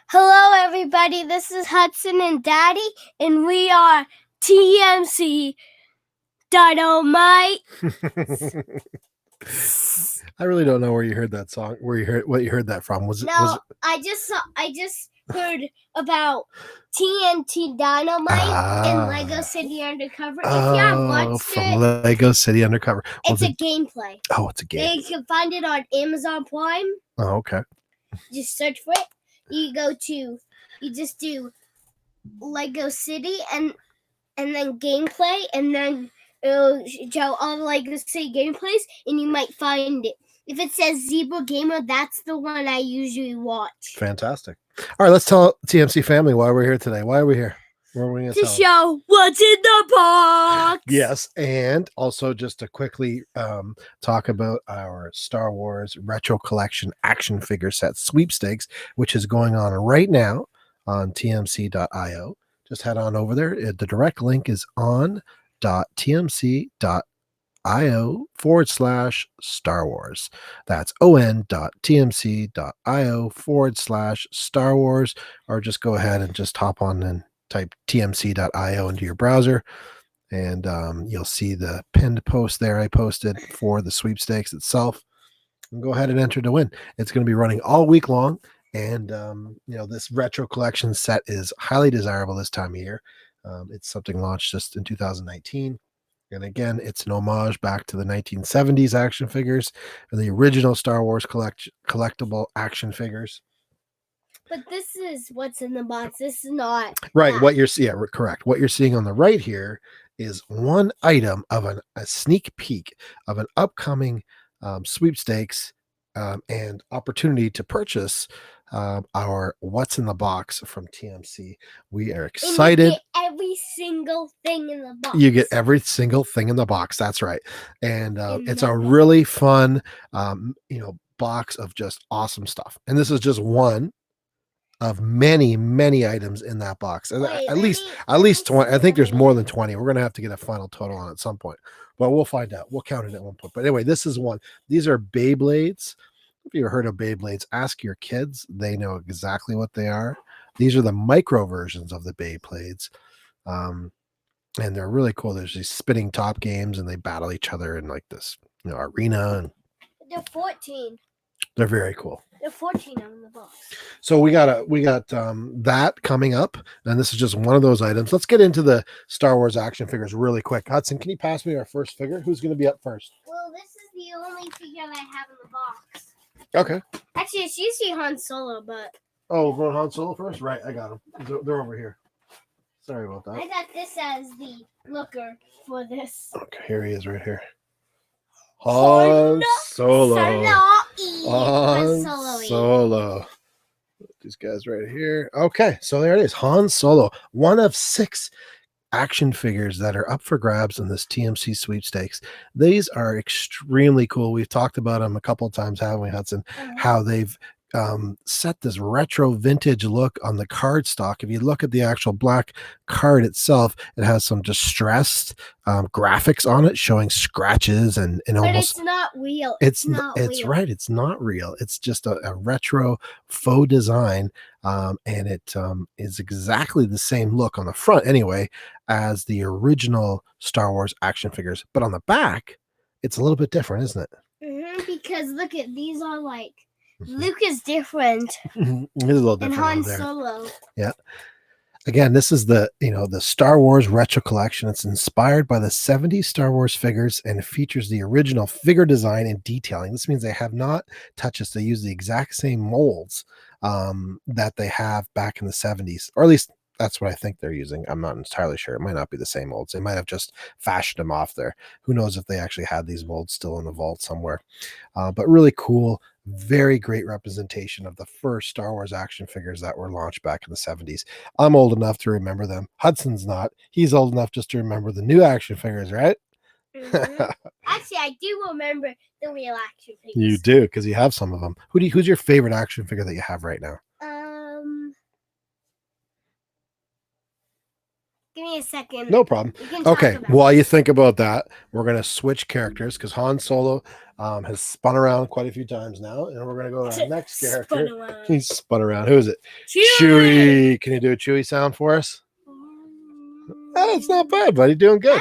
Hello, everybody. This is Hudson and Daddy, and we are TMC Dynamite. I really don't know where you heard that song. What you heard that from? Was it? I just heard about TNT Dynamite and Lego City Undercover. If you have watched from Lego City Undercover. It's a gameplay. Oh, it's a game. You can find it on Amazon Prime. Oh, okay. Just search for it. You just do Lego City and then gameplay, and then it'll show all the Lego City gameplays, and you might find it. If it says Zebra Gamer, that's the one I usually watch. Fantastic. All right, let's tell TMC family why we're here today. Why are we here? What are we going to tell? Show what's in the box. Yes, and also just to quickly talk about our Star Wars Retro Collection action figure set sweepstakes, which is going on right now on tmc.io. Just head on over there. The direct link is on.tmc.io/Star Wars. That's on.tmc.io/Star Wars, or just go ahead and just hop on and type tmc.io into your browser, and you'll see the pinned post there I posted for the sweepstakes itself. And go ahead and enter to win. It's going to be running all week long. And, this retro collection set is highly desirable this time of year. It's something launched just in 2019. And again, it's an homage back to the 1970s action figures and the original Star Wars collectible action figures. But this is what's in the box. This is not right. Correct. What you're seeing on the right here is one item of a sneak peek of an upcoming sweepstakes and opportunity to purchase our What's in the Box from TMC. We are excited. And you get every single thing in the box. You get every single thing in the box. That's right. And it's a really fun, box of just awesome stuff. And this is just one of many, many items in that box. At least 20. I think there's more than 20. We're going to have to get a final total on it at some point, but we'll find out. We'll count it at one point. But anyway, this is one. These are Beyblades. If you've heard of Beyblades, ask your kids. They know exactly what they are. These are the micro versions of the Beyblades. And they're really cool. There's these spinning top games, and they battle each other in like this, arena. And they're 14. They're very cool. They're 14 on the box. So we got that coming up, and this is just one of those items. Let's get into the Star Wars action figures really quick. Hudson, can you pass me our first figure? Who's going to be up first? Well, this is the only figure I have in the box. Okay. Actually, it's usually Han Solo, but... Oh, we're going Han Solo first? Right, I got them. They're over here. Sorry about that. I got this as the looker for this. Okay, here he is right here. Han Solo. Han Solo. These guys right here. Okay, so there it is. Han Solo. One of 6 action figures that are up for grabs in this TMC sweepstakes. These are extremely cool. We've talked about them a couple of times, haven't we, Hudson? How they've set this retro vintage look on the card stock. If you look at the actual black card itself, it has some distressed graphics on it showing scratches and almost it's not real. It's right. It's not real. It's just a retro faux design. And it is exactly the same look on the front anyway as the original Star Wars action figures. But on the back, it's a little bit different, isn't it? Because look at these are like Luke is different. He's a little different. And Han Solo. Yeah. Again, this is the Star Wars Retro Collection. It's inspired by the 70s Star Wars figures and features the original figure design and detailing. This means they have not touched this. They use the exact same molds that they have back in the 70s, or at least that's what I think they're using. I'm not entirely sure. It might not be the same molds. They might have just fashioned them off there. Who knows if they actually had these molds still in the vault somewhere. But really cool, very great representation of the first Star Wars action figures that were launched back in the 70s. I'm old enough to remember them. Hudson's not. He's old enough just to remember the new action figures, right? Actually, I do remember the real action figures. You do, because you have some of them. Who's your favorite action figure that you have right now? Give me a second. No problem. We can talk Okay, about while you think about that, we're going to switch characters because Han Solo has spun around quite a few times now, and we're going to go to our next character. He's spun around. Who is it? Chewie. Can you do a Chewie sound for us? Oh, it's not bad, buddy. Doing good.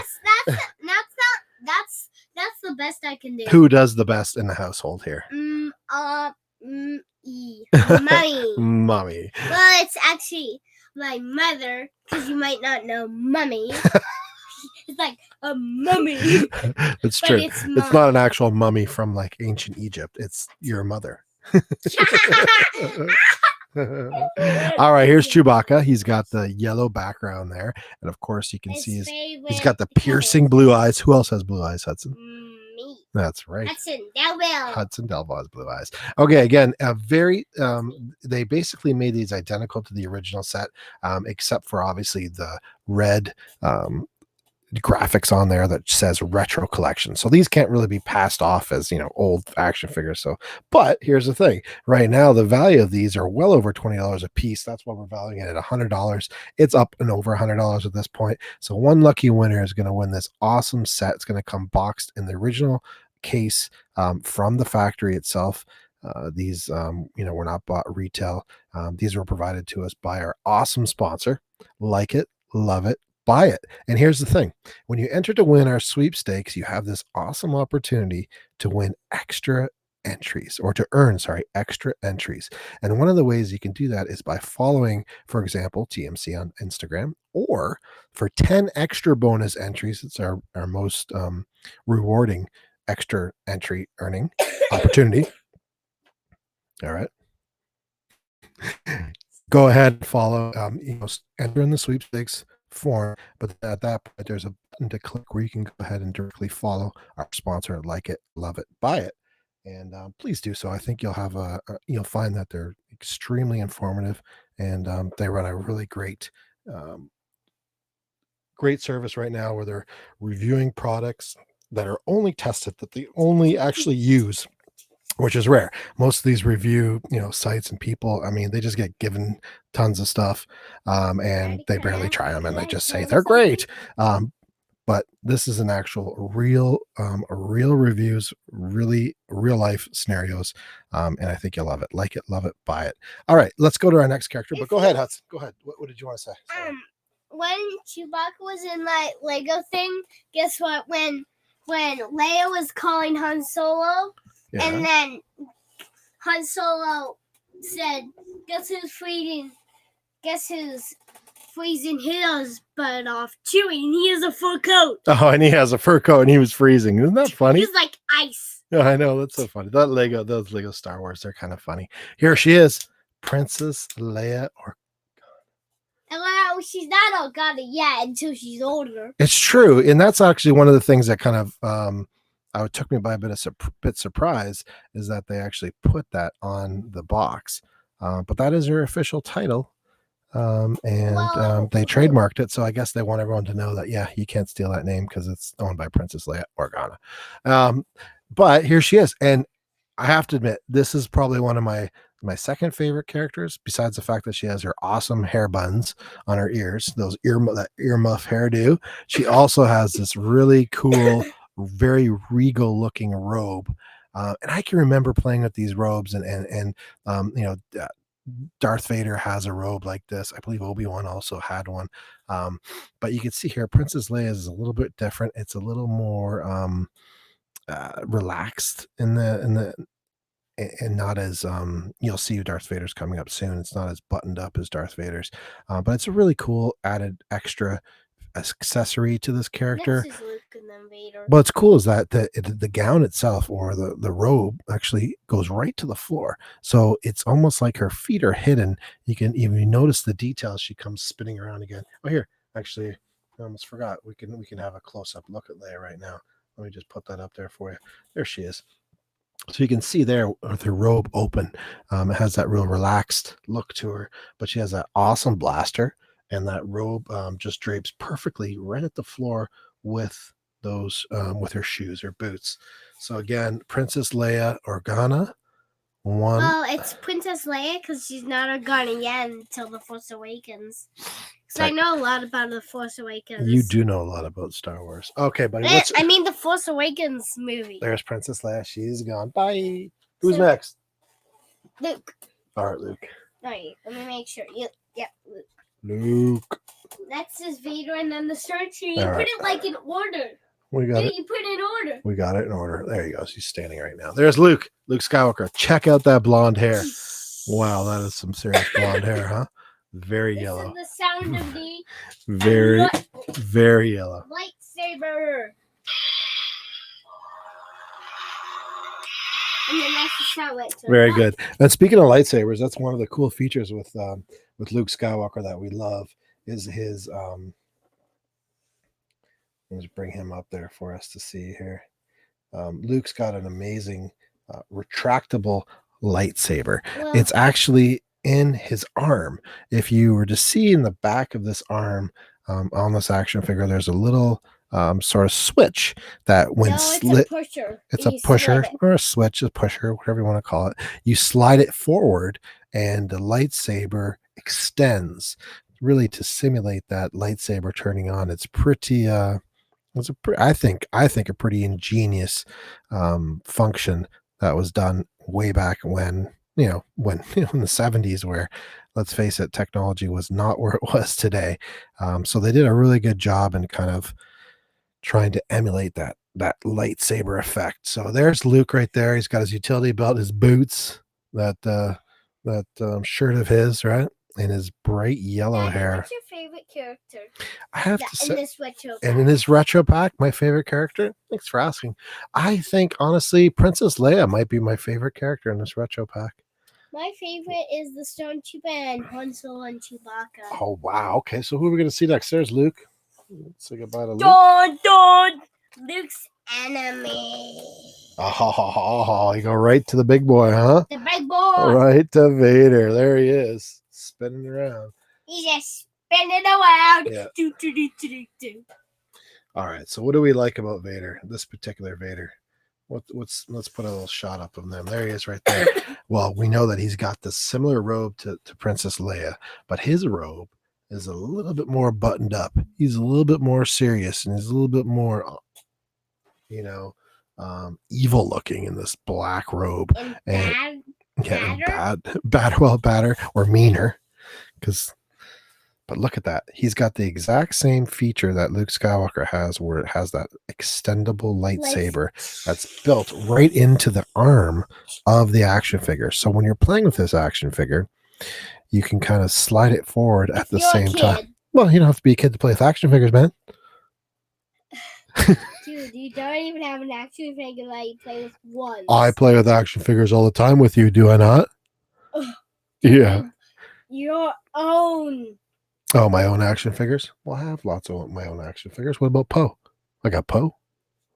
That's the best I can do. Who does the best in the household here? Mommy. Mommy. Well, it's actually my mother, because you might not know Mummy. It's like a mummy. It's true. It's not an actual mummy from like ancient Egypt. It's your mother. All right, here's Chewbacca. He's got the yellow background there, and of course you can see he's got the piercing blue eyes. Who else has blue eyes, Hudson? Me. That's right. Hudson Delville has blue eyes. Okay, again, they basically made these identical to the original set, except for obviously the red graphics on there that says retro collection. So these can't really be passed off as, old action figures. So, but here's the thing. Right now, the value of these are well over $20 a piece. That's why we're valuing it at $100. It's up and over $100 at this point. So one lucky winner is going to win this awesome set. It's going to come boxed in the original case from the factory itself. These, were not bought retail. These were provided to us by our awesome sponsor. Like it, love it, buy it. And here's the thing. When you enter to win our sweepstakes, you have this awesome opportunity to win extra entries or to earn, extra entries. And one of the ways you can do that is by following, for example, TMC on Instagram, or for 10 extra bonus entries. It's our most rewarding extra entry earning opportunity. All right. Go ahead and follow, enter in the sweepstakes form, but at that point there's a button to click where you can go ahead and directly follow our sponsor. Like it, love it, buy it, and please do so. I think you'll have you'll find that they're extremely informative, and they run a really great service right now where they're reviewing products that are only tested, that they only actually use, which is rare. Most of these review, sites and people, I mean, they just get given tons of stuff, and they barely try them, and they just say they're great. But this is an actual real reviews, really real life scenarios, and I think you'll love it. Like it, love it, buy it. All right, let's go to our next character. But go ahead, Hudson. Go ahead. What did you want to say? When Chewbacca was in that Lego thing, guess what? When Leia was calling Han Solo. Yeah. And then Han Solo said, guess who's freezing his butt off? Chewie, and he has a fur coat. Oh, and he has a fur coat, and he was freezing. Isn't that funny? He's like ice. Yeah, I know. That's so funny. Those Lego Star Wars, they're kind of funny. Here she is, Princess Leia Organa. Well, she's not Organa yet until she's older. It's true. And that's actually one of the things that kind of it took me by a bit surprise is that they actually put that on the box, but that is her official title, and they trademarked it. So I guess they want everyone to know that you can't steal that name because it's owned by Princess Leia Organa. But here she is, and I have to admit, this is probably one of my second favorite characters, besides the fact that she has her awesome hair buns on her ears, that earmuff hairdo. She also has this really cool, very regal looking robe, and I can remember playing with these robes, and Darth Vader has a robe like this. I believe Obi-Wan also had one, but you can see here Princess Leia is a little bit different. It's a little more relaxed in the and not as you'll see Darth Vader's coming up soon. It's not as buttoned up as Darth Vader's, but it's a really cool added extra accessory to this character. Next is Luke and then Vader. What's cool is that the gown itself, or the robe, actually goes right to the floor, so it's almost like her feet are hidden. You can even notice the details. She comes spinning around again. Oh, here, actually, I almost forgot. We can have a close-up look at Leia right now. Let me just put that up there for you. There she is. So you can see there with her robe open, it has that real relaxed look to her, but she has that awesome blaster, and that robe just drapes perfectly right at the floor with those with her shoes or boots. So again, Princess Leia Organa, One. Well, it's Princess Leia because she's not a guardian yet until The Force Awakens. Because I know a lot about The Force Awakens. You do know a lot about Star Wars. Okay, buddy. I mean The Force Awakens movie. There's Princess Leia. She's gone. Bye. Who's next? Luke. All right, Luke. All right, let me make sure. Yep, Luke. Luke. That's his Vader, and then the Star Tree. You All put right. it like in order. We got it. You put it in order. We got it in order. There you go. She's standing right now. There's Luke. Luke Skywalker. Check out that blonde hair. Wow, that is some serious blonde hair, huh? Very yellow. This is the sound of the very yellow lightsaber. And then that's the sound it. Very good. And speaking of lightsabers, that's one of the cool features with Luke Skywalker that we love is his let's bring him up there for us to see here. Luke's got an amazing retractable lightsaber. Well, it's actually in his arm. If you were to see in the back of this arm on this action figure, there's a little sort of switch that when it's a pusher. It's a pusher or a switch, a pusher, whatever you want to call it. You slide it forward and the lightsaber extends really to simulate that lightsaber turning on. It's pretty I think a pretty ingenious function that was done way back when in the 70s, where, let's face it, technology was not where it was today. So they did a really good job in kind of trying to emulate that lightsaber effect. So there's Luke right there. He's got his utility belt, his boots, that shirt of his, right? And his bright yellow hair. What's your favorite character? I have to say, in this retro pack. And in this retro pack, my favorite character. Thanks for asking. I think honestly, Princess Leia might be my favorite character in this retro pack. My favorite is the Stormtrooper and Han Solo and Chewbacca. Oh wow! Okay, so who are we going to see next? There's Luke. Let's say goodbye to Luke. Don, Luke's enemy. Oh, you go right to the big boy, huh? The big boy. Right to Vader. There he is, spinning around. He's just spinning around. Yeah. Do, do, do, do, do, do. All right. So what do we like about Vader? This particular Vader. Let's put a little shot up of them. There he is right there. Well, we know that he's got the similar robe to Princess Leia, but his robe is a little bit more buttoned up. He's a little bit more serious, and he's a little bit more, evil looking in this black robe. And badder or meaner, but look at that. He's got the exact same feature that Luke Skywalker has, where it has that extendable lightsaber that's built right into the arm of the action figure. So when you're playing with this action figure, you can kind of slide it forward at the same time. Well, you don't have to be a kid to play with action figures, man. Dude, you don't even have an action figure that you play with once. I play with action figures all the time with you, do I not? Yeah. Your own. Oh, my own action figures? Well, I have lots of my own action figures. What about Poe? I got Poe.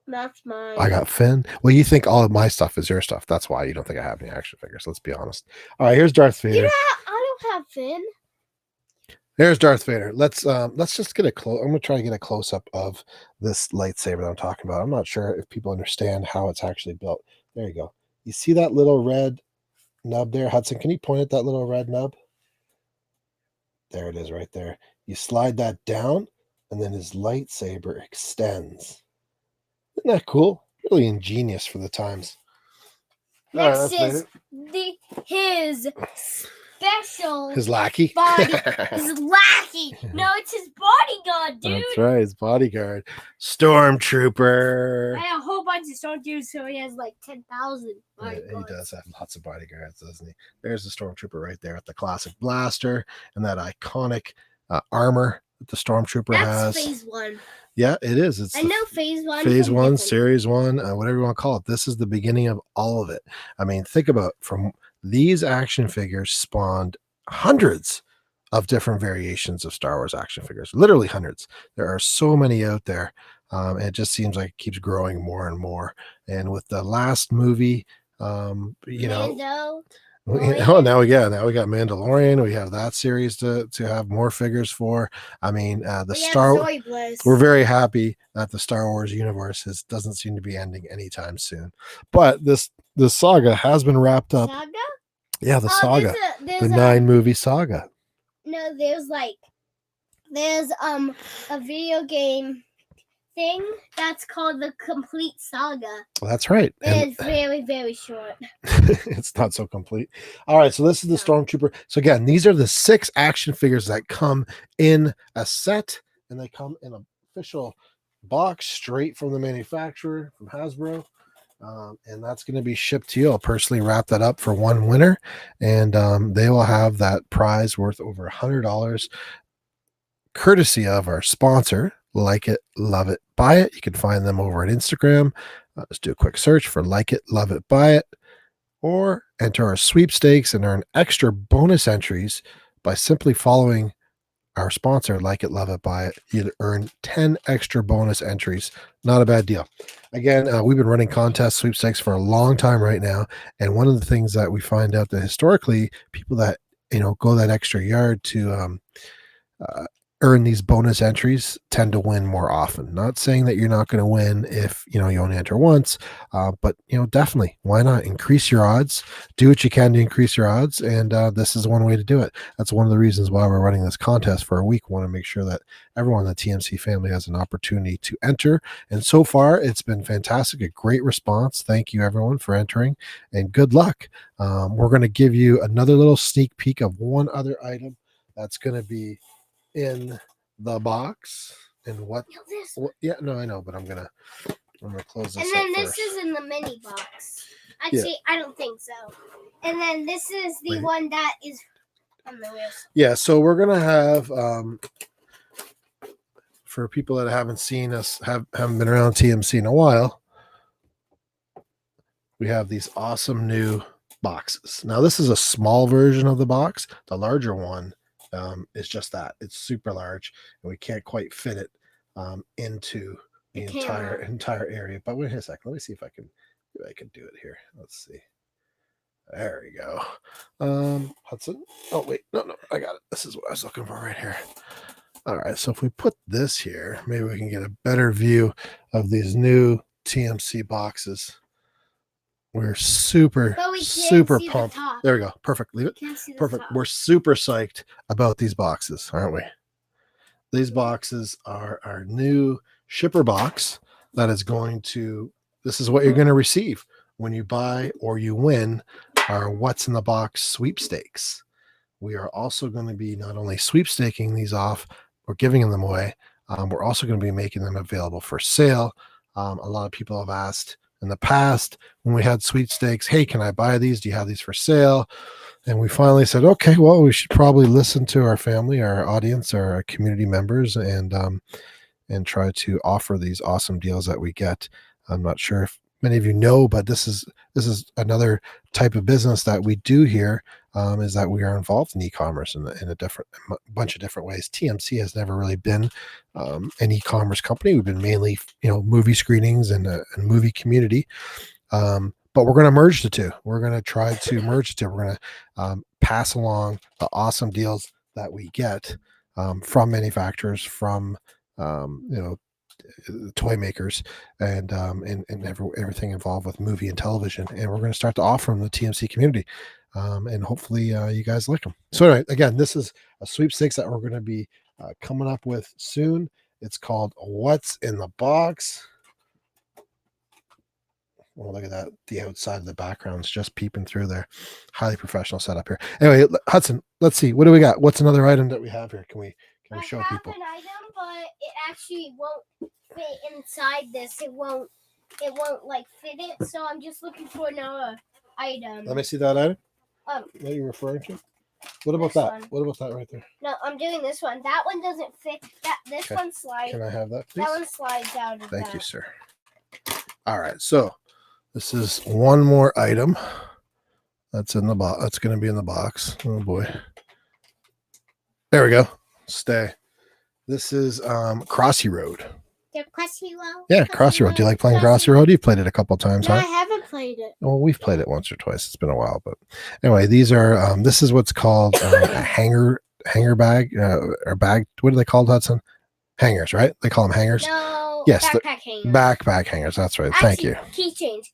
That's mine. I got Finn. Well, you think all of my stuff is your stuff. That's why you don't think I have any action figures. Let's be honest. All right, here's Darth Vader. Yeah, I don't have Finn. There's Darth Vader. Let's just get a close. I'm gonna try to get a close up of this lightsaber that I'm talking about. I'm not sure if people understand how it's actually built. There you go. You see that little red nub there, Hudson? Can you point at that little red nub? There it is, right there. You slide that down, and then his lightsaber extends. Isn't that cool? Really ingenious for the times. Next is his special his lackey. Body. His lackey. No, it's his bodyguard, dude. That's right, his bodyguard. Stormtrooper. I have a whole bunch of stormtroopers, so he has like 10,000 bodyguards. Yeah, he does have lots of bodyguards, doesn't he? There's the Stormtrooper right there with the classic blaster and that iconic armor that the Stormtrooper has. That's phase 1. Yeah, it is. I know phase 1. Phase 1, series 1, whatever you want to call it. This is the beginning of all of it. I mean, think about from these action figures spawned hundreds of different variations of Star Wars action figures. Literally hundreds. There are so many out there. It just seems like it keeps growing more and more. And with the last movie, Mando. Now we got Mandalorian. We have that series to have more figures for. I mean, we're very happy that the Star Wars universe doesn't seem to be ending anytime soon. But this saga has been wrapped up. Saga? Yeah, the saga. There's The 9-movie saga. No, there's a video game thing that's called the Complete Saga. Well, that's right. And it's very, very short. It's not so complete. All right, so this is the Stormtrooper. So again, these are the 6 action figures that come in a set, and they come in an official box straight from the manufacturer, from Hasbro. And that's going to be shipped to you. I'll personally wrap that up for one winner, and they will have that prize worth over $100, courtesy of our sponsor, Like It, Love It, Buy It. You can find them over at Instagram. Just do a quick search for Like It, Love It, Buy It, or enter our sweepstakes and earn extra bonus entries by simply following our sponsor, Like It, Love It, Buy It. You'd earn 10 extra bonus entries. Not a bad deal. Again, we've been running contests, sweepstakes for a long time right now. And one of the things that we find out that historically, people that, go that extra yard to earn these bonus entries tend to win more often. Not saying that you're not going to win if you only enter once, but definitely, why not increase your odds? Do what you can to increase your odds, and this is one way to do it. That's one of the reasons why we're running this contest for a week. We want to make sure that everyone in the TMC family has an opportunity to enter, and so far it's been fantastic. A great response. Thank you everyone for entering, and good luck. We're going to give you another little sneak peek of one other item that's going to be in the box. And what yeah, no, I know, but I'm gonna close this and then up this first. is in the mini box. Actually, I don't think so. And then this is the one that is on the wrist. Yeah, so we're gonna have for people that haven't seen us, haven't been around TMC in a while, we have these awesome new boxes. Now this is a small version of the box. The larger one is just that. It's super large, and we can't quite fit it into the entire area. But wait a second. Let me see if I can do it here. Let's see. There we go. Hudson. Oh wait, no, I got it. This is what I was looking for right here. All right, so if we put this here, maybe we can get a better view of these new TMC boxes. We're super pumped. There we go. Perfect. Leave it. Perfect. We're super psyched about these boxes, aren't we? These boxes are our new shipper box that is going to, this is what you're going to receive when you buy or you win our What's in the Box sweepstakes. We are also going to be not only sweepstaking these off or giving them away, we're also going to be making them available for sale. A lot of people have asked in the past when we had sweepstakes, hey, can I buy these? Do you have these for sale? And we finally said, okay, well, we should probably listen to our family, our audience, our community members, and try to offer these awesome deals that we get. I'm not sure if many of you know, but this is another type of business that we do here, is that we are involved in e-commerce in a bunch of different ways. TMC has never really been an e-commerce company. We've been mainly, movie screenings and a movie community. But we're going to merge the two. We're going to try to merge the two. We're going to pass along the awesome deals that we get from manufacturers, from toy makers, and everything involved with movie and television. And we're going to start to offer them the TMC community. And hopefully you guys like them. So anyway, again, this is a sweepstakes that we're going to be coming up with soon. It's called What's in the Box. Well, look at that. The outside of the background's just peeping through there. Highly professional setup here. Anyway, Hudson, let's see. What do we got? What's another item that we have here? Can we show people? An item, but it actually won't fit inside this. It won't like fit it. So I'm just looking for another item. Let me see that item. What are you referring to? What about that? One. What about that right there? No, I'm doing this one. That one doesn't fit. This one slides. Can I have that, please? That one slides out of Thank you, sir. All right, so this is one more item that's in the box. That's going to be in the box. Oh boy. There we go. Stay. This is Crossy Road. Crossy Road? Yeah, Crossy Road. Do you like playing Crossy Road? You've played it a couple times, no, huh? I haven't played it. Well, we've played it once or twice. It's been a while, but anyway, these are this is what's called a hanger bag or bag. What are they called, Hudson? Hangers, right? They call them hangers. No, Yes, backpack hangers. Backpack hangers. That's right. Thank you. Keychains.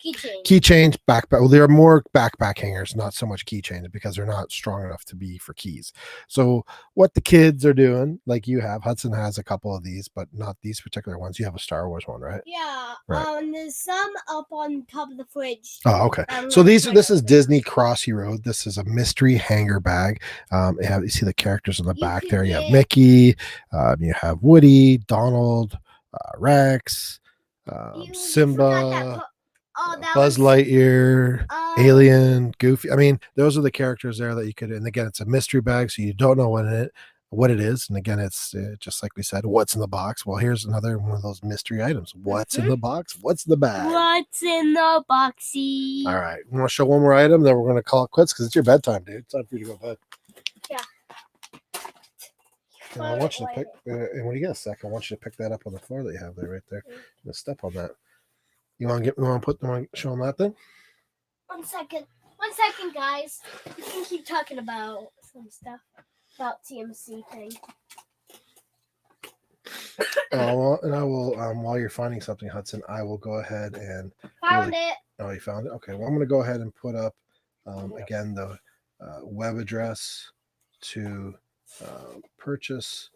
Keychains, backpack. Well, there are more backpack hangers, not so much keychains, because they're not strong enough to be for keys. So, what the kids are doing, like you have, Hudson has a couple of these, but not these particular ones. You have a Star Wars one, right? Yeah. Right. There's some up on top of the fridge. Oh, okay. So this is Disney Crossy Road. This is a mystery hanger bag. You see the characters on the back there. You have Mickey, you have Woody, Donald, Rex, Simba, Buzz Lightyear, Alien, Goofy. I mean, those are the characters there that you could. And again, it's a mystery bag, so you don't know what it is. And again, it's just like we said, what's in the box. Well, here's another one of those mystery items. What's in the box? What's the bag? What's in the boxy? All right, we want to show one more item, then we're going to call it quits because it's your bedtime, dude. It's time for you to go to bed. Yeah. And I want you to pick, and when you get a second, I want you to pick that up on the floor that you have there, right there. Just step on that. You want to show them that thing? 1 second, guys. You can keep talking about some stuff about TMC thing. And I will, while you're finding something, Hudson, I will go ahead and found it. Oh, you found it? Okay. Well, I'm going to go ahead and put up again the web address to purchase.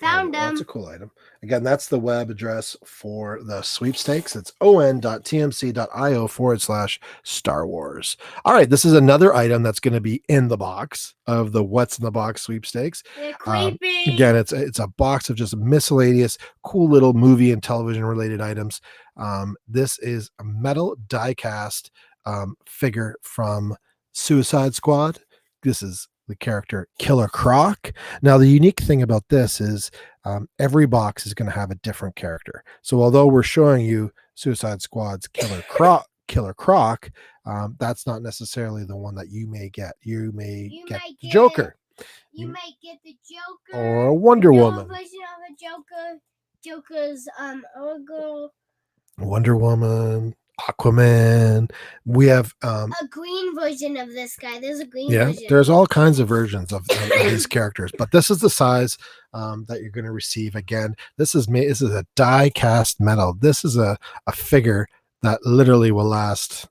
Found them. That's a cool item. Again, that's the web address for the sweepstakes. It's on.tmc.io/Star Wars. All right, this is another item that's going to be in the box of the What's in the Box sweepstakes. Creepy. Again, it's a box of just miscellaneous, cool little movie and television related items. This is a metal die-cast figure from Suicide Squad. This is the character Killer Croc. Now, the unique thing about this is every box is going to have a different character. So although we're showing you Suicide Squad's Killer Croc, that's not necessarily the one that you may get. You may get the Joker. You may get the Joker. Or a Wonder Woman. Version of a Joker. Joker's girl. Wonder Woman. Aquaman. We have a green version of this guy. There's a green version. There's all kinds of versions of these characters, but this is the size that you're going to receive. Again, this is a die cast metal. This is a figure that literally will last.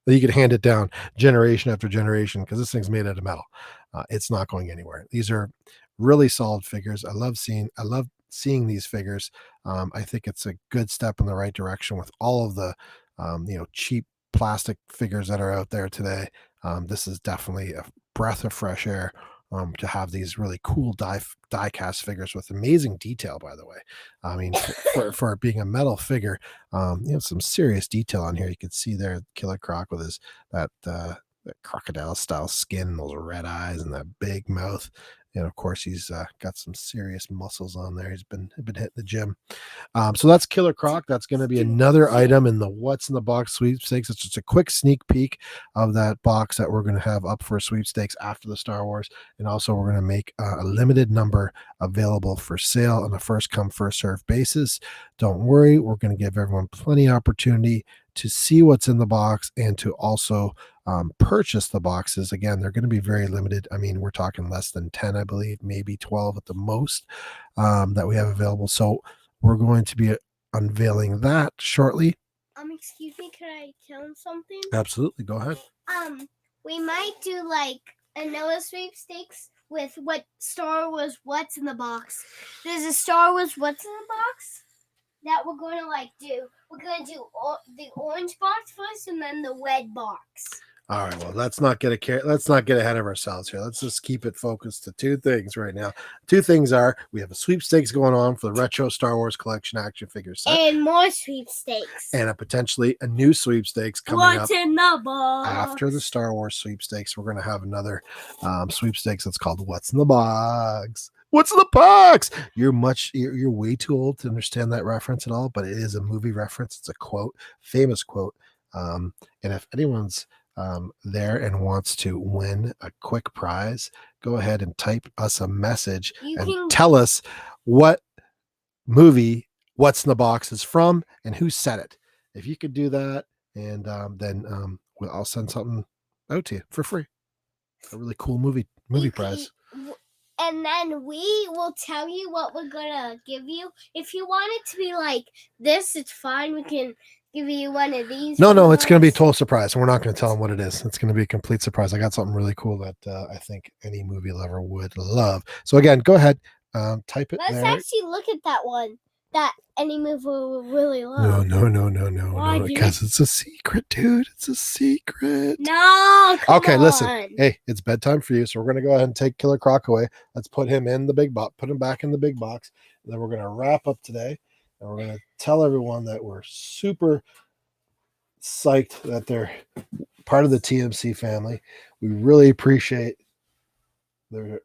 You could hand it down generation after generation because this thing's made out of metal. It's not going anywhere. These are really solid figures. I love seeing these figures. I think it's a good step in the right direction with all of the cheap plastic figures that are out there today. This is definitely a breath of fresh air to have these really cool die cast figures with amazing detail, by the way. I mean, for it being a metal figure, some serious detail on here. You can see there Killer Croc with that crocodile style skin, those red eyes and that big mouth. And of course, he's got some serious muscles on there. He's been hitting the gym. So that's Killer Croc. That's going to be another item in the What's in the Box sweepstakes. It's just a quick sneak peek of that box that we're going to have up for sweepstakes after the Star Wars. And also, we're going to make a limited number available for sale on a first come, first serve basis. Don't worry. We're going to give everyone plenty of opportunity to see what's in the box and to also purchase the boxes. Again, they're going to be very limited. I mean, we're talking less than 10, I believe, maybe 12 at the most that we have available. So we're going to be unveiling that shortly. Excuse me, can I tell them something? Absolutely, go ahead. We might do like another sweepstakes with what Star Wars What's in the Box. There's a Star Wars What's in the Box that we're going to do. We're going to do the orange box first and then the red box. All right, well, let's not get ahead of ourselves here. Let's just keep it focused to two things right now. Two things are we have a sweepstakes going on for the retro Star Wars collection action figure set. And more sweepstakes. And potentially a new sweepstakes coming up in the box? After the Star Wars sweepstakes. We're going to have another sweepstakes that's called What's in the Box? What's in the box? You're way too old to understand that reference at all, but it is a movie reference. It's a quote, famous quote. And if anyone's there and wants to win a quick prize, go ahead and type us a message tell us what movie What's in the Box is from and who said it. If you could do that, and then I'll send something out to you for free. A really cool movie prize. and then we will tell you what we're gonna give you. If you want it to be like this, it's fine. We can give you one of these. No, it's going to be a ones. total surprise. We're not going to tell them what it is. It's going to be a complete surprise. I got something really cool that I think any movie lover would love. So again, go ahead, type it Let's there. actually look at that one that any movie will really love. No, because it's a secret, dude. It's a secret. No, come Okay, on. listen. Hey, it's bedtime for you, so we're gonna go ahead and take Killer Croc away. Let's put him in the big box. Put him back in the big box. And then we're gonna wrap up today, and we're gonna tell everyone that we're super psyched that they're part of the TMC family. We really appreciate their